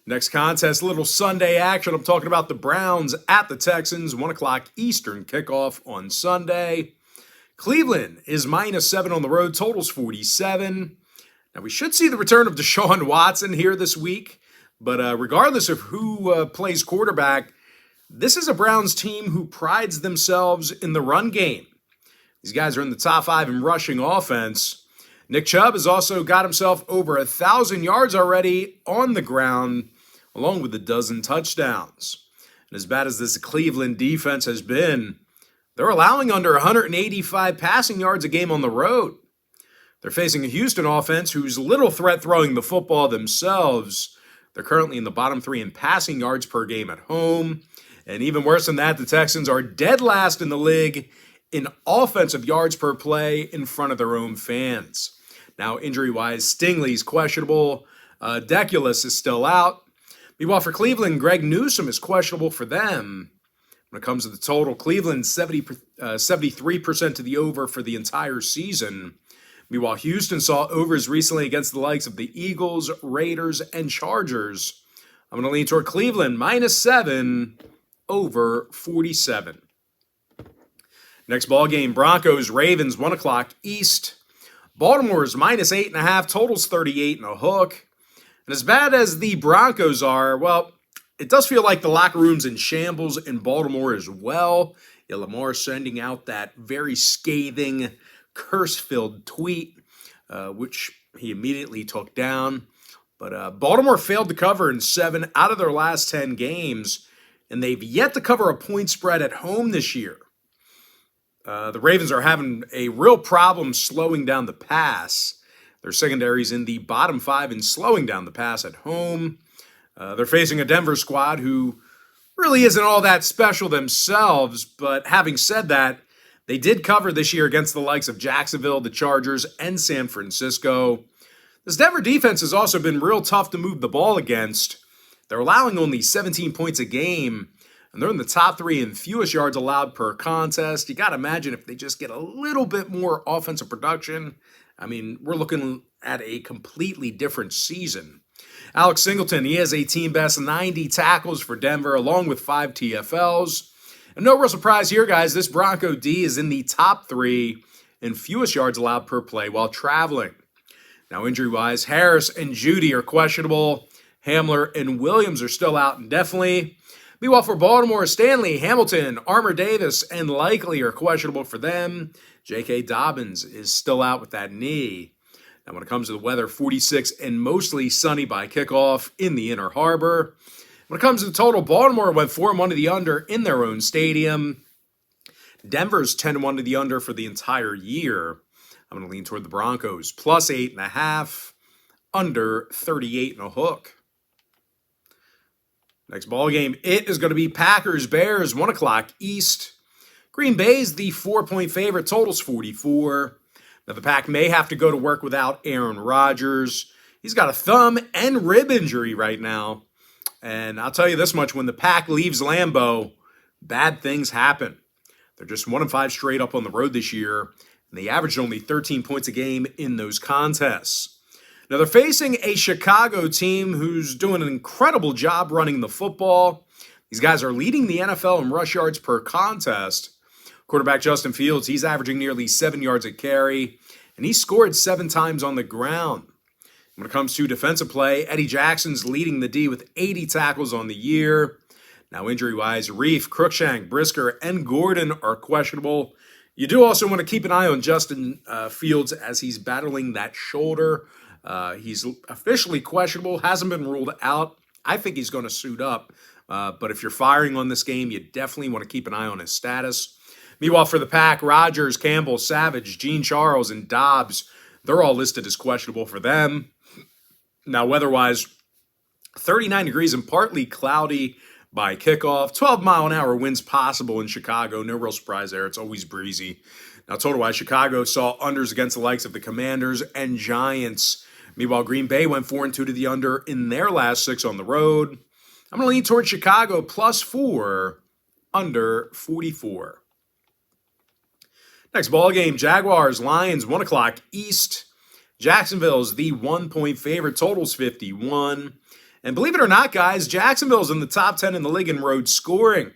Next contest, little Sunday action. I'm talking about the Browns at the Texans, 1 o'clock Eastern kickoff on Sunday. Cleveland is -7 on the road, totals 47. Now, we should see the return of Deshaun Watson here this week, but regardless of who plays quarterback, this is a Browns team who prides themselves in the run game. These guys are in the top 5 in rushing offense. Nick Chubb has also got himself over 1,000 yards already on the ground, along with a dozen touchdowns. And as bad as this Cleveland defense has been, they're allowing under 185 passing yards a game on the road. They're facing a Houston offense who's little threat throwing the football themselves. They're currently in the bottom 3 in passing yards per game at home. And even worse than that, the Texans are dead last in the league in offensive yards per play in front of their own fans. Now, injury-wise, Stingley's questionable. Deculus is still out. Meanwhile, for Cleveland, Greg Newsome is questionable for them. When it comes to the total, Cleveland 73% to the over for the entire season. Meanwhile, Houston saw overs recently against the likes of the Eagles, Raiders, and Chargers. I'm going to lean toward Cleveland, -7, over 47. Next ball game, Broncos, Ravens, 1 o'clock East. Baltimore's -8.5, totals 38 and a hook. And as bad as the Broncos are, well, it does feel like the locker room's in shambles in Baltimore as well. Lamar sending out that very scathing, curse-filled tweet, which he immediately took down. But Baltimore failed to cover in 7 out of their last 10 games, and they've yet to cover a point spread at home this year. The Ravens are having a real problem slowing down the pass. Their secondary's in the bottom 5 in slowing down the pass at home. They're facing a Denver squad who really isn't all that special themselves, but having said that, they did cover this year against the likes of Jacksonville, the Chargers, and San Francisco. This Denver defense has also been real tough to move the ball against. They're allowing only 17 points a game, and they're in the top 3 in fewest yards allowed per contest. You got to imagine if they just get a little bit more offensive production, I mean, we're looking at a completely different season. Alex Singleton, he has a team-best 90 tackles for Denver, along with 5 TFLs. And no real surprise here, guys, this Bronco D is in the top 3 in fewest yards allowed per play while traveling. Now, injury-wise, Harris and Judy are questionable. Hamler and Williams are still out indefinitely. Meanwhile, for Baltimore, Stanley, Hamilton, Armour Davis, and Likely are questionable for them. J.K. Dobbins is still out with that knee. Now, when it comes to the weather, 46 and mostly sunny by kickoff in the Inner Harbor. When it comes to the total, Baltimore went 4-1 to the under in their own stadium. Denver's 10-1 to the under for the entire year. I'm going to lean toward the Broncos, +8.5, under 38 and a hook. Next ball game, it is going to be Packers-Bears, 1 o'clock East. Green Bay's the 4-point favorite, totals 44. Now, the Pack may have to go to work without Aaron Rodgers. He's got a thumb and rib injury right now. And I'll tell you this much, when the Pack leaves Lambeau, bad things happen. They're just 1-5 straight up on the road this year, and they averaged only 13 points a game in those contests. Now, they're facing a Chicago team who's doing an incredible job running the football. These guys are leading the NFL in rush yards per contest. Quarterback Justin Fields, he's averaging nearly 7 yards a carry, and he scored 7 times on the ground. When it comes to defensive play, Eddie Jackson's leading the D with 80 tackles on the year. Now, injury-wise, Reif, Cruikshank, Brisker, and Gordon are questionable. You do also want to keep an eye on Justin Fields as he's battling that shoulder. He's officially questionable, hasn't been ruled out. I think he's going to suit up. But if you're firing on this game, you definitely want to keep an eye on his status. Meanwhile, for the Pack, Rodgers, Campbell, Savage, Gene Charles, and Dobbs, they're all listed as questionable for them. Now, weather-wise, 39 degrees and partly cloudy by kickoff. 12-mile-an-hour winds possible in Chicago. No real surprise there. It's always breezy. Now, total-wise, Chicago saw unders against the likes of the Commanders and Giants. Meanwhile, Green Bay went 4-2 to the under in their last 6 on the road. I'm going to lean towards Chicago, +4, under 44. Next ball game, Jaguars, Lions, 1 o'clock East. Jacksonville's the 1-point favorite, totals 51. And believe it or not, guys, Jacksonville's in the top 10 in the league in road scoring.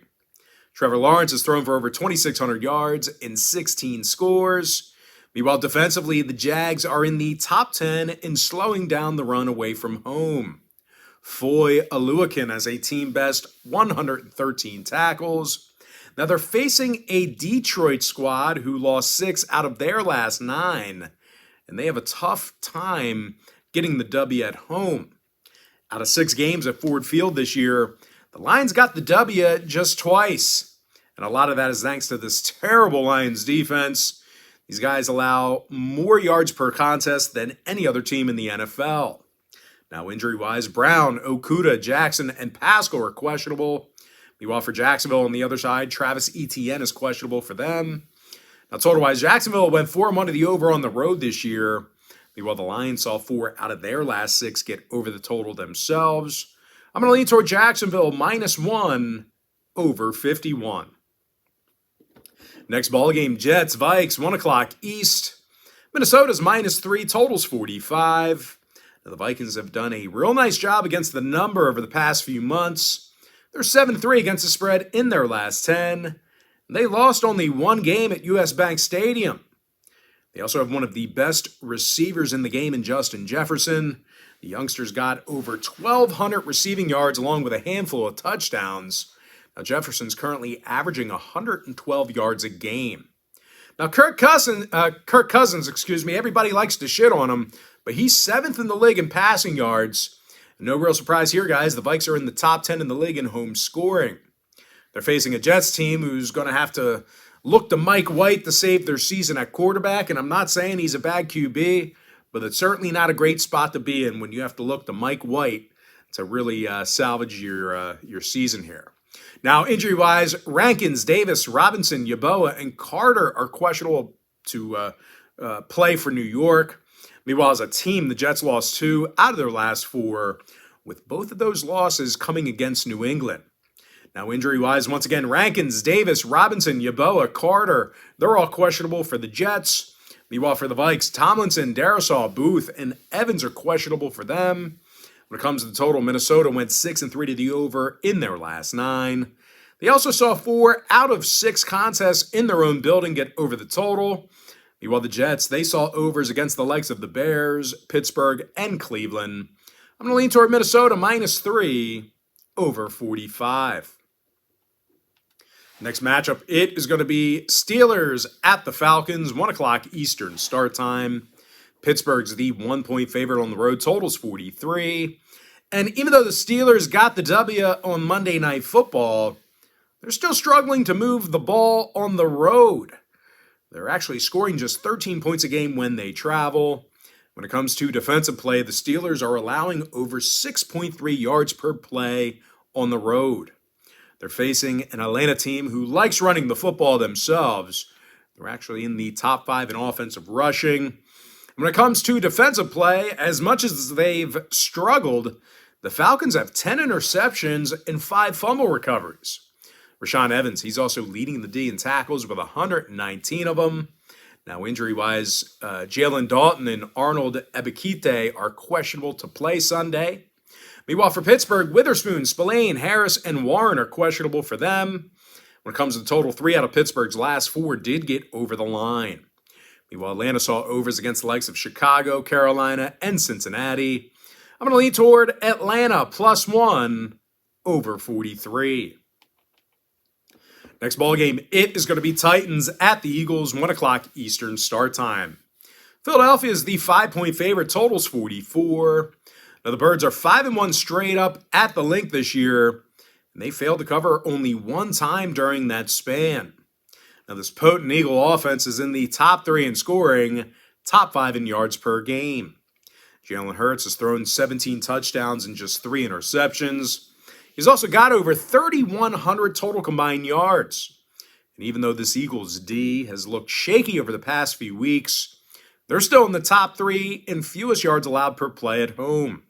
Trevor Lawrence has thrown for over 2,600 yards in 16 scores. Meanwhile, defensively, the Jags are in the top 10 in slowing down the run away from home. Foy Oluokun has a team best 113 tackles. Now they're facing a Detroit squad who lost 6 out of their last 9, and they have a tough time getting the W at home. Out of 6 games at Ford Field this year, the Lions got the W just twice, and a lot of that is thanks to this terrible Lions defense. These guys allow more yards per contest than any other team in the NFL. Now, injury-wise, Brown, Okudah, Jackson, and Pascal are questionable. Meanwhile, for Jacksonville on the other side, Travis Etienne is questionable for them. Now, total-wise, Jacksonville went 4 under the over on the road this year. Meanwhile, the Lions saw 4 out of their last 6 get over the total themselves. I'm going to lean toward Jacksonville -1 over 51. Next ball game, Jets, Vikes, 1 o'clock East. Minnesota's -3, totals 45. Now, the Vikings have done a real nice job against the number over the past few months. They're 7-3 against the spread in their last 10. They lost only 1 game at US Bank Stadium. They also have one of the best receivers in the game in Justin Jefferson. The youngsters got over 1,200 receiving yards along with a handful of touchdowns. Now, Jefferson's currently averaging 112 yards a game. Now, Kirk Cousins, everybody likes to shit on him, but he's 7th in the league in passing yards. No real surprise here, guys. The Vikes are in the top 10 in the league in home scoring. They're facing a Jets team who's going to have to look to Mike White to save their season at quarterback, and I'm not saying he's a bad QB, but it's certainly not a great spot to be in when you have to look to Mike White to really salvage your season here. Now, injury-wise, Rankins, Davis, Robinson, Yeboah, and Carter are questionable to play for New York. Meanwhile, as a team, the Jets lost 2 out of their last 4, with both of those losses coming against New England. Now, injury-wise, once again, Rankins, Davis, Robinson, Yeboah, Carter, they're all questionable for the Jets. Meanwhile, for the Vikes, Tomlinson, Darisaw, Booth, and Evans are questionable for them. When it comes to the total, Minnesota went 6-3 to the over in their last 9. They also saw 4 out of 6 contests in their own building get over the total. Meanwhile, the Jets, they saw overs against the likes of the Bears, Pittsburgh, and Cleveland. I'm going to lean toward Minnesota -3 over 45. Next matchup, it is going to be Steelers at the Falcons, 1 o'clock Eastern start time. Pittsburgh's the 1-point favorite on the road, totals 43. And even though the Steelers got the W on Monday Night Football, they're still struggling to move the ball on the road. They're actually scoring just 13 points a game when they travel. When it comes to defensive play, the Steelers are allowing over 6.3 yards per play on the road. They're facing an Atlanta team who likes running the football themselves. They're actually in the top 5 in offensive rushing. When it comes to defensive play, as much as they've struggled, the Falcons have 10 interceptions and 5 fumble recoveries. Rashaan Evans, he's also leading the D in tackles with 119 of them. Now, injury-wise, Jalen Dalton and Arnold Ebiketie are questionable to play Sunday. Meanwhile, for Pittsburgh, Witherspoon, Spillane, Harris, and Warren are questionable for them. When it comes to the total, 3 out of Pittsburgh's last 4 did get over the line. Meanwhile, Atlanta saw overs against the likes of Chicago, Carolina, and Cincinnati. I'm going to lean toward Atlanta +1 over 43. Next ball game, it is going to be Titans at the Eagles, 1 o'clock Eastern start time. Philadelphia is the 5-point favorite, totals 44. Now, the Birds are 5-1 straight up at the link this year, and they failed to cover only 1 time during that span. Now, this potent Eagle offense is in the top 3 in scoring, top 5 in yards per game. Jalen Hurts has thrown 17 touchdowns and just 3 interceptions. He's also got over 3,100 total combined yards. And even though this Eagles D has looked shaky over the past few weeks, they're still in the top 3 in fewest yards allowed per play at home.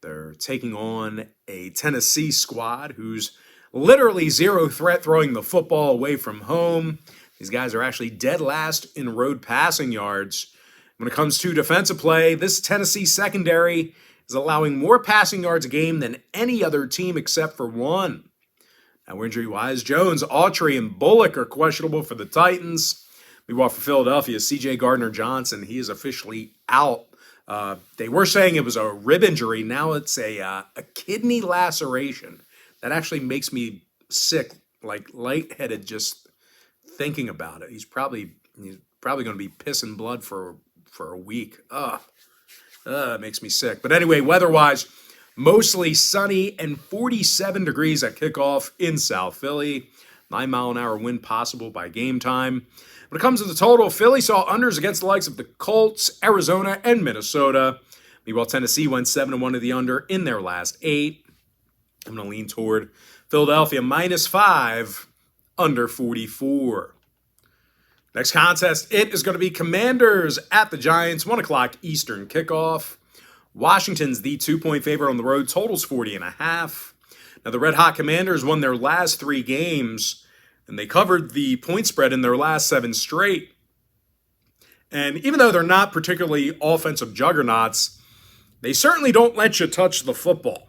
They're taking on a Tennessee squad who's literally zero threat throwing the football away from home. These guys are actually dead last in road passing yards. When it comes to defensive play, this Tennessee secondary is allowing more passing yards a game than any other team except for one. Now, injury-wise, Jones, Autry, and Bullock are questionable for the Titans. Meanwhile, for Philadelphia, C.J. Gardner-Johnson, he is officially out. They were saying it was a rib injury. Now it's a kidney laceration. That actually makes me sick, like lightheaded just thinking about it. He's probably going to be pissing blood for a week. It makes me sick. But anyway, weather-wise, mostly sunny and 47 degrees at kickoff in South Philly. 9-mile-an-hour wind possible by game time. When it comes to the total, Philly saw unders against the likes of the Colts, Arizona, and Minnesota. Meanwhile, Tennessee went 7-1 to the under in their last 8. I'm going to lean toward Philadelphia -5, under 44. Next contest, it is going to be Commanders at the Giants, 1 o'clock Eastern kickoff. Washington's the 2-point favorite on the road, totals 40.5. Now, the Red Hot Commanders won their last 3 games, and they covered the point spread in their last 7 straight. And even though they're not particularly offensive juggernauts, they certainly don't let you touch the football.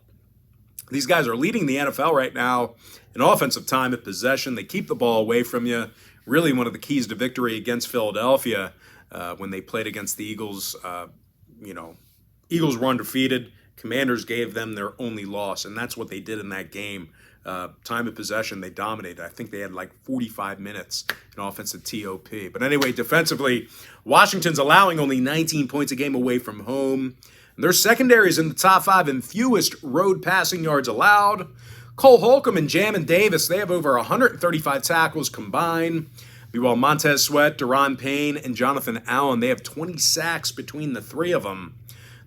These guys are leading the NFL right now in offensive time at possession. They keep the ball away from you. Really one of the keys to victory against Philadelphia when they played against the Eagles. Eagles were undefeated. Commanders gave them their only loss, and that's what they did in that game. Time of possession, they dominated. I think they had like 45 minutes in offensive TOP. But anyway, defensively, Washington's allowing only 19 points a game away from home. And their secondary is in the top 5 in fewest road passing yards allowed. Cole Holcomb and Jamin Davis, they have over 135 tackles combined. Meanwhile, Montez Sweat, Deron Payne, and Jonathan Allen, they have 20 sacks between the 3 of them.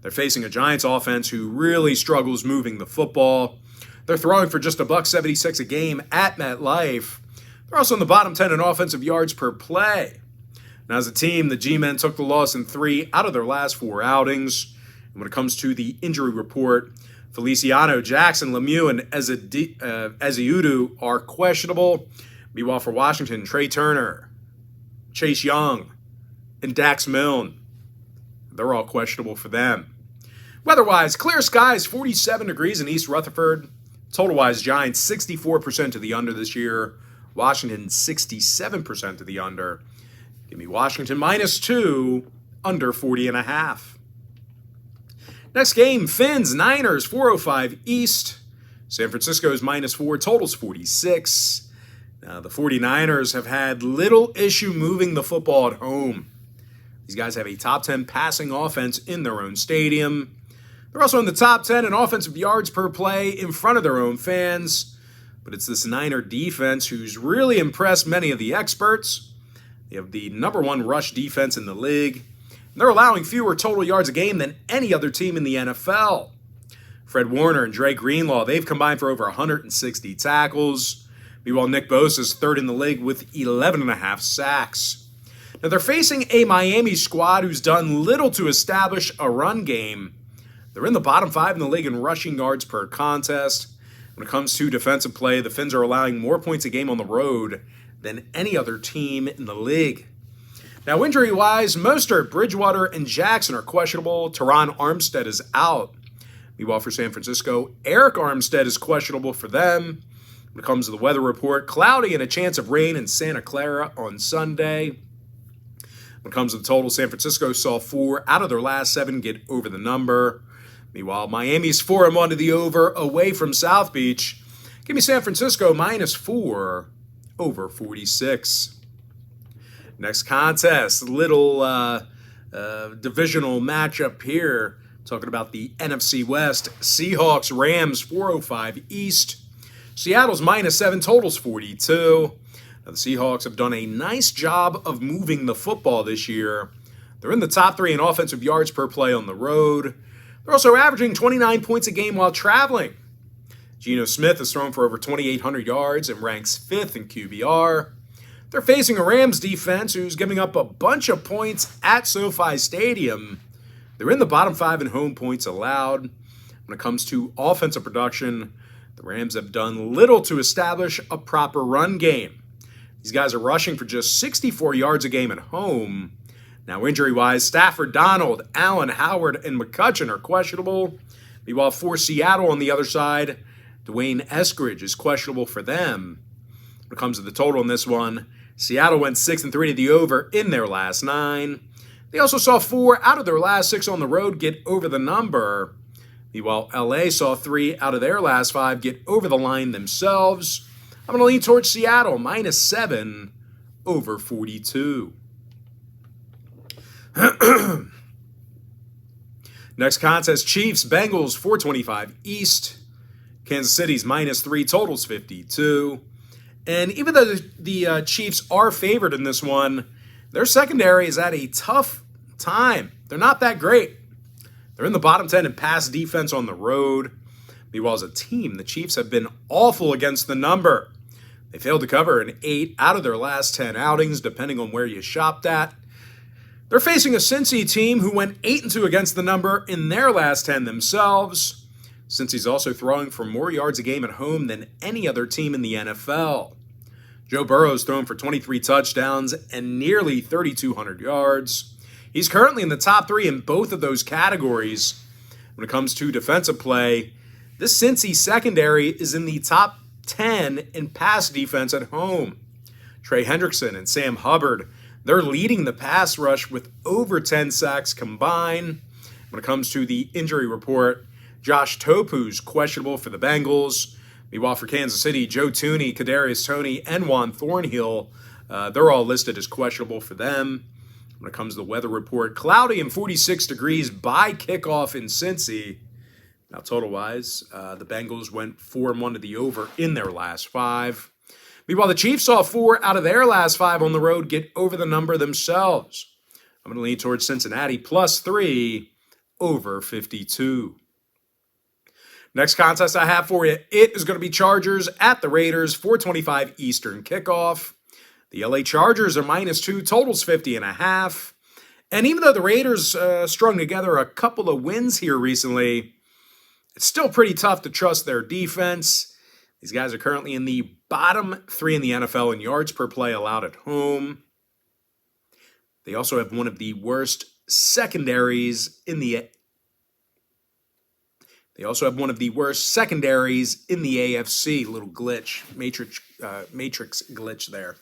They're facing a Giants offense who really struggles moving the football. They're throwing for just $1.76 a game at MetLife. They're also in the bottom 10 in offensive yards per play. Now, as a team, the G-Men took the loss in 3 out of their last 4 outings. And when it comes to the injury report, Feliciano, Jackson, Lemieux, and Ezeudu are questionable. Meanwhile, for Washington, Trey Turner, Chase Young, and Dax Milne, they're all questionable for them. Weather-wise, clear skies, 47 degrees in East Rutherford. Total-wise, Giants 64% to the under this year. Washington 67% to the under. Give me Washington -2, under 40.5. Next game, Fins, Niners, 405 East. San Francisco's -4, totals 46. Now, the 49ers have had little issue moving the football at home. These guys have a top 10 passing offense in their own stadium. They're also in the top 10 in offensive yards per play in front of their own fans. But it's this Niner defense who's really impressed many of the experts. They have the #1 rush defense in the league. They're allowing fewer total yards a game than any other team in the NFL. Fred Warner and Dre Greenlaw, they've combined for over 160 tackles. Meanwhile, Nick Bosa's 3rd in the league with 11.5 sacks. Now, they're facing a Miami squad who's done little to establish a run game. They're in the bottom 5 in the league in rushing yards per contest. When it comes to defensive play, the Fins are allowing more points a game on the road than any other team in the league. Now, injury-wise, Mostert, Bridgewater, and Jackson are questionable. Teron Armstead is out. Meanwhile, for San Francisco, Eric Armstead is questionable for them. When it comes to the weather report, cloudy and a chance of rain in Santa Clara on Sunday. When it comes to the total, San Francisco saw 4 out of their last 7 get over the number. Meanwhile, Miami's 4-1 to the over away from South Beach. Give me San Francisco -4, over 46. Next contest, little divisional matchup here. Talking about the NFC West. Seahawks, Rams, 405 East. Seattle's -7, totals 42. Now, the Seahawks have done a nice job of moving the football this year. They're in the top 3 in offensive yards per play on the road. They're also averaging 29 points a game while traveling. Geno Smith has thrown for over 2,800 yards and ranks 5th in QBR. They're facing a Rams defense who's giving up a bunch of points at SoFi Stadium. They're in the bottom 5 in home points allowed. When it comes to offensive production, the Rams have done little to establish a proper run game. These guys are rushing for just 64 yards a game at home. Now, injury-wise, Stafford, Donald, Allen, Howard, and McCutcheon are questionable. Meanwhile, for Seattle on the other side, Dwayne Eskridge is questionable for them. When it comes to the total in this one, Seattle went 6-3 to the over in their last 9. They also saw 4 out of their last 6 on the road get over the number. Meanwhile, LA saw 3 out of their last 5 get over the line themselves. I'm going to lean towards Seattle, -7 over 42. Next contest, Chiefs, Bengals, 425 East. Kansas City's -3, totals 52. And even though the Chiefs are favored in this one, their secondary is at a tough time. They're not that great. They're in the bottom 10 in pass defense on the road. Meanwhile, as a team, the Chiefs have been awful against the number. They failed to cover in 8 out of their last 10 outings, depending on where you shopped at. They're facing a Cincy team who went 8-2 against the number in their last 10 themselves. Cincy's also throwing for more yards a game at home than any other team in the NFL. Joe Burrow's thrown for 23 touchdowns and nearly 3,200 yards. He's currently in the top 3 in both of those categories. When it comes to defensive play, this Cincy secondary is in the top 10 in pass defense at home. Trey Hendrickson and Sam Hubbard, they're leading the pass rush with over 10 sacks combined. When it comes to the injury report, Josh Topu's questionable for the Bengals. Meanwhile, for Kansas City, Joe Thuney, Kadarius Toney, and Juan Thornhill, they're all listed as questionable for them. When it comes to the weather report, cloudy and 46 degrees by kickoff in Cincy. Now, total-wise, the Bengals went 4-1 to the over in their last 5. Meanwhile, the Chiefs saw 4 out of their last 5 on the road get over the number themselves. I'm going to lean towards Cincinnati, +3 over 52. Next contest I have for you, it is going to be Chargers at the Raiders, 425 Eastern kickoff. The LA Chargers are -2, totals 50.5. And even though the Raiders strung together a couple of wins here recently, it's still pretty tough to trust their defense. These guys are currently in the bottom 3 in the NFL in yards per play allowed at home. They also have one of the worst secondaries in the AFC. Little glitch, matrix glitch there.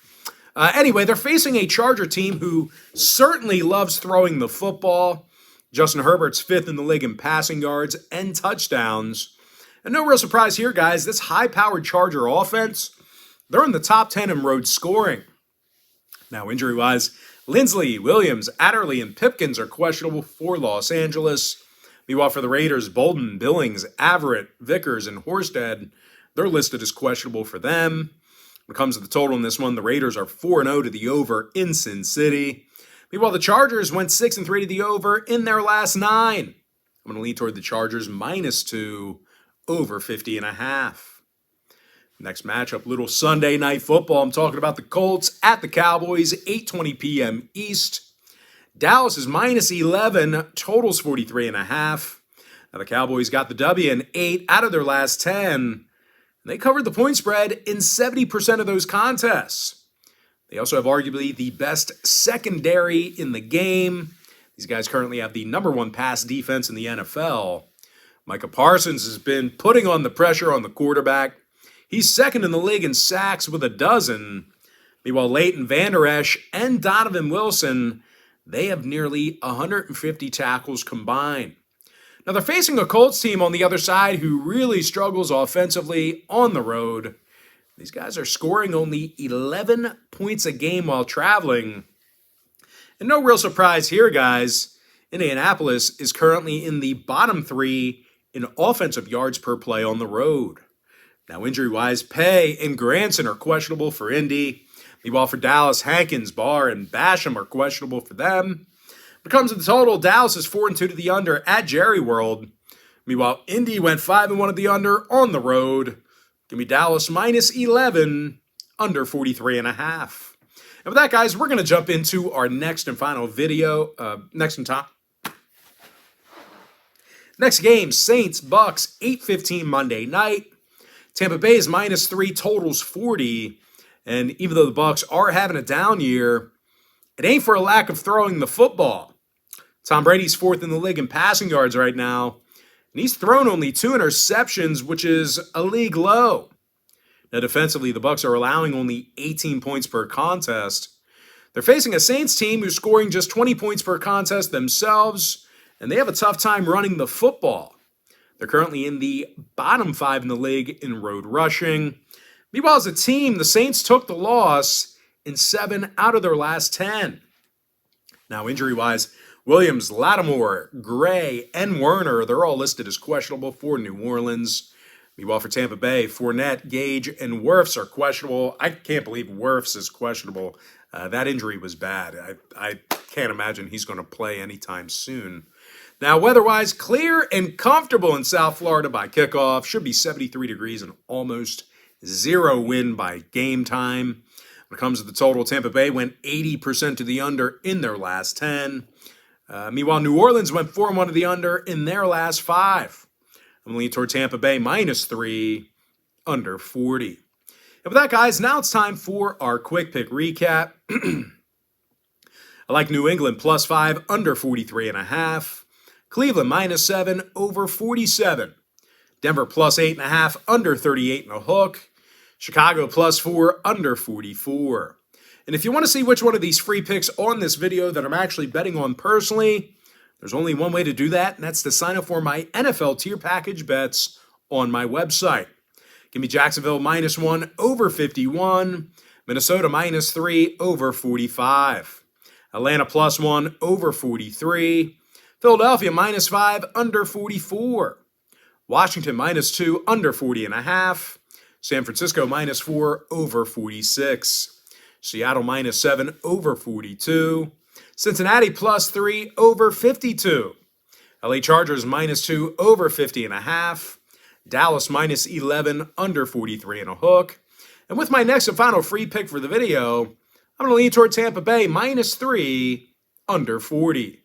Anyway, they're facing a Charger team who certainly loves throwing the football. Justin Herbert's 5th in the league in passing yards and touchdowns. And no real surprise here, guys. This high-powered Charger offense, they're in the top 10 in road scoring. Now, injury-wise, Lindsley, Williams, Adderley, and Pipkins are questionable for Los Angeles. Meanwhile, for the Raiders, Bolden, Billings, Averett, Vickers, and Horsted, they're listed as questionable for them. When it comes to the total in this one, the Raiders are 4-0 to the over in Sin City. Meanwhile, the Chargers went 6-3 to the over in their last 9. I'm going to lean toward the Chargers, -2 over 50.5. Next matchup, little Sunday night football. I'm talking about the Colts at the Cowboys, 8:20 p.m. East. Dallas is -11, totals 43.5. Now the Cowboys got the W in 8 out of their last 10. They covered the point spread in 70% of those contests. They also have arguably the best secondary in the game. These guys currently have the #1 pass defense in the NFL. Micah Parsons has been putting on the pressure on the quarterback. He's 2nd in the league in sacks with 12. Meanwhile, Leighton Vander Esch and Donovan Wilson, they have nearly 150 tackles combined. Now, they're facing a Colts team on the other side who really struggles offensively on the road. These guys are scoring only 11 points a game while traveling. And no real surprise here, guys. Indianapolis is currently in the bottom 3 in offensive yards per play on the road. Now, injury-wise, Pay and Granson are questionable for Indy. Meanwhile, for Dallas, Hankins, Barr, and Basham are questionable for them. When it comes to the total, Dallas is 4-2 to the under at Jerry World. Meanwhile, Indy went 5-1 to the under on the road. Give me Dallas -11, under 43.5. And with that, guys, we're going to jump into our next and final video. Next game, Saints, Bucks, 8:15 Monday night. Tampa Bay is -3, totals 40. And even though the Bucks are having a down year, it ain't for a lack of throwing the football. Tom Brady's 4th in the league in passing yards right now. And he's thrown only 2 interceptions, which is a league low. Now, defensively, the Bucs are allowing only 18 points per contest. They're facing a Saints team who's scoring just 20 points per contest themselves, and they have a tough time running the football. They're currently in the bottom 5 in the league in road rushing. Meanwhile, as a team, the Saints took the loss in 7 out of their last 10. Now, injury-wise, Williams, Lattimore, Gray, and Werner, they're all listed as questionable for New Orleans. Meanwhile, for Tampa Bay, Fournette, Gage, and Wirfs are questionable. I can't believe Wirfs is questionable. That injury was bad. I can't imagine he's going to play anytime soon. Now, weather-wise, clear and comfortable in South Florida by kickoff. Should be 73 degrees and almost 0 wind by game time. When it comes to the total, Tampa Bay went 80% to the under in their last 10. Meanwhile, New Orleans went 4-1 to the under in their last 5. I'm leaning toward Tampa Bay -3, under 40. And with that, guys, now it's time for our quick pick recap. I like New England +5, under 43.5. Cleveland -7, over 47. Denver +8.5, under 38 and a hook. Chicago +4, under 44. And if you want to see which one of these free picks on this video that I'm actually betting on personally, there's only one way to do that, and that's to sign up for my NFL tier package bets on my website. Give me Jacksonville -1, over 51. Minnesota -3, over 45. Atlanta +1, over 43. Philadelphia -5, under 44. Washington -2, under 40.5. San Francisco -4, over 46. Seattle -7, over 42. Cincinnati +3, over 52. LA Chargers -2, over 50.5. Dallas -11, under 43 and a hook. And with my next and final free pick for the video, I'm going to lean toward Tampa Bay -3, under 40.